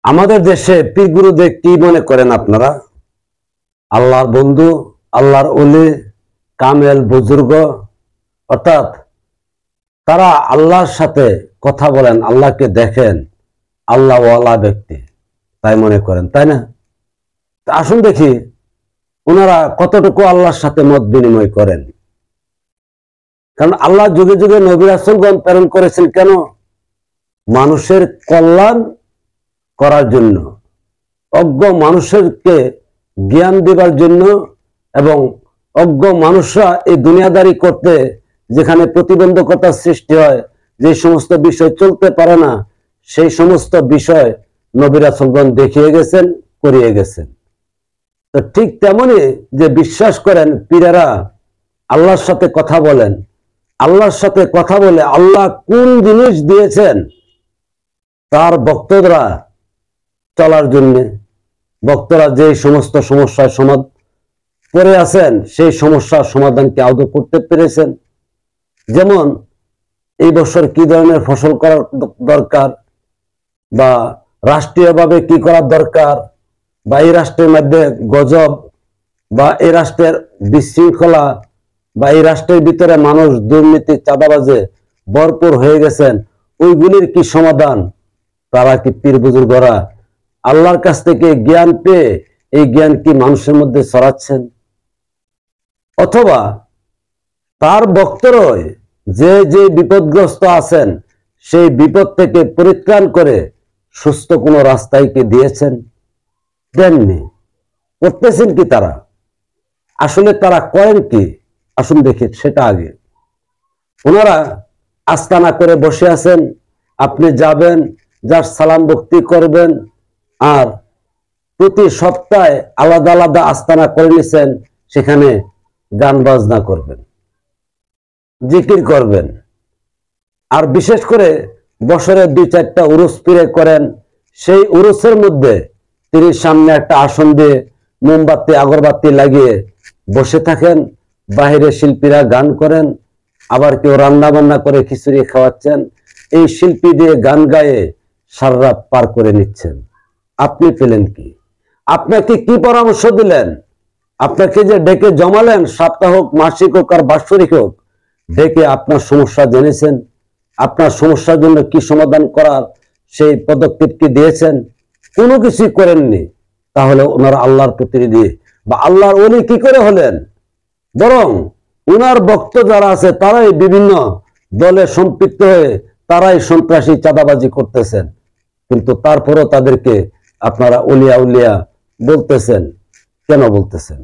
আমাদের দেশে পীর গুরুদের কি মনে করেন আপনারা? আল্লাহর বন্ধু, আল্লাহর ওলি, কামেল বুজুর্গ, অর্থাৎ তারা আল্লাহর সাথে কথা বলেন, আল্লাহকে দেখেন, আল্লাহওয়ালা ব্যক্তি তাই মনে করেন, তাই না? আসুন দেখি ওনারা কতটুকু আল্লাহর সাথে মত বিনিময় করেন। কারণ আল্লাহ যুগে যুগে নবী রাসূলগণ প্রেরণ করেছেন কেন? মানুষের কল্যাণ করার জন্য, অজ্ঞ মানুষকে জ্ঞান দেবার জন্য, এবং অজ্ঞ মানুষরা এই দুনিয়াদারি করতে যেখানে প্রতিবন্ধকতার সৃষ্টি হয়, যে সমস্ত বিষয় চলতে পারে না, সেই সমস্ত বিষয় নবী রাসূলগণ দেখিয়ে গেছেন, করিয়ে গেছেন। তো ঠিক তেমনি যে বিশ্বাস করেন পীরেরা আল্লাহর সাথে কথা বলেন, আল্লাহর সাথে কথা বলে আল্লাহ কোন জিনিস দিয়েছেন তার ভক্তরা চলার জন্য, ভক্তরা যে সমস্ত সমস্যার সমাধান করে আছেন সেই সমস্যার সমাধানকে আদৌ করতে পেরেছেন। যেমন এই বছর কি ধরনের ফসল করার দরকার, বা রাষ্ট্রীয়ভাবে কি করার দরকার, বা এই রাষ্ট্রের মধ্যে গজব, বা এই রাষ্ট্রের বিশৃঙ্খলা, বা এই রাষ্ট্রের ভিতরে মানুষ দুর্নীতি চাঁদাবাজে ভরপুর হয়ে গেছেন, ওইগুলির কি সমাধান তারা কি পীর বুজুর্গরা আল্লাহর কাছ থেকে জ্ঞান পেয়ে এই জ্ঞান কি মানুষের মধ্যে ছড়াচ্ছেন? অথবা তার ভক্তরাই যে যে বিপদগ্রস্ত আছেন সেই বিপদ থেকে পরিত্রাণ করে সুস্থ কোনো রাস্তায় কি দিয়েছেন? দেননি। করতেছেন কি তারা? আসলে তারা করেন কি? আসুন দেখি সেটা আগে। ওনারা আস্তানা করে বসে আছেন, আপনি যাবেন, যার সালাম ভক্তি করবেন, আর প্রতি সপ্তাহে আলাদা আলাদা আস্তানা করে নিছেন, সেখানে গান বাজনা করবেন, জিকির করবেন, আর বিশেষ করে বছরে 2-4টা উরুস পীরে করেন। সেই উরুসের মধ্যে তিনি সামনে একটা আসন দিয়ে মোমবাতি আগরবাতি লাগিয়ে বসে থাকেন, বাহিরে শিল্পীরা গান করেন, আবার কেউ রান্না বান্না করে খিচুড়ি খাওয়াচ্ছেন, এই শিল্পী দিয়ে গান গায়ে সারা রাত পার করে নিচ্ছেন। আপনি পেলেন কি? আপনাকে কি পরামর্শ দিলেন? আপনাকে যে ডেকে জমালেন, সপ্তাহ হোক, মাসিক হোক আর বাৎসরিক হোক, ডেকে আপনার সমস্যা জেনেছেন, আপনার সমস্যার জন্য কি সমাধান করার সেই পদক্ষেপ কি দিয়েছেন? কোনো কিছুই করেননি। তাহলে ওনারা আল্লাহর প্রতিনিধি বা আল্লাহর ওলি কি করে হলেন? বরং ওনার ভক্ত যারা আছে তারাই বিভিন্ন দলে সম্পৃক্ত হয়ে তারাই সন্ত্রাসী চাঁদাবাজি করতেছেন, কিন্তু তারপরও তাদেরকে আপনারা উলিয়া উলিয়া বলতেছেন। কেন বলতেছেন?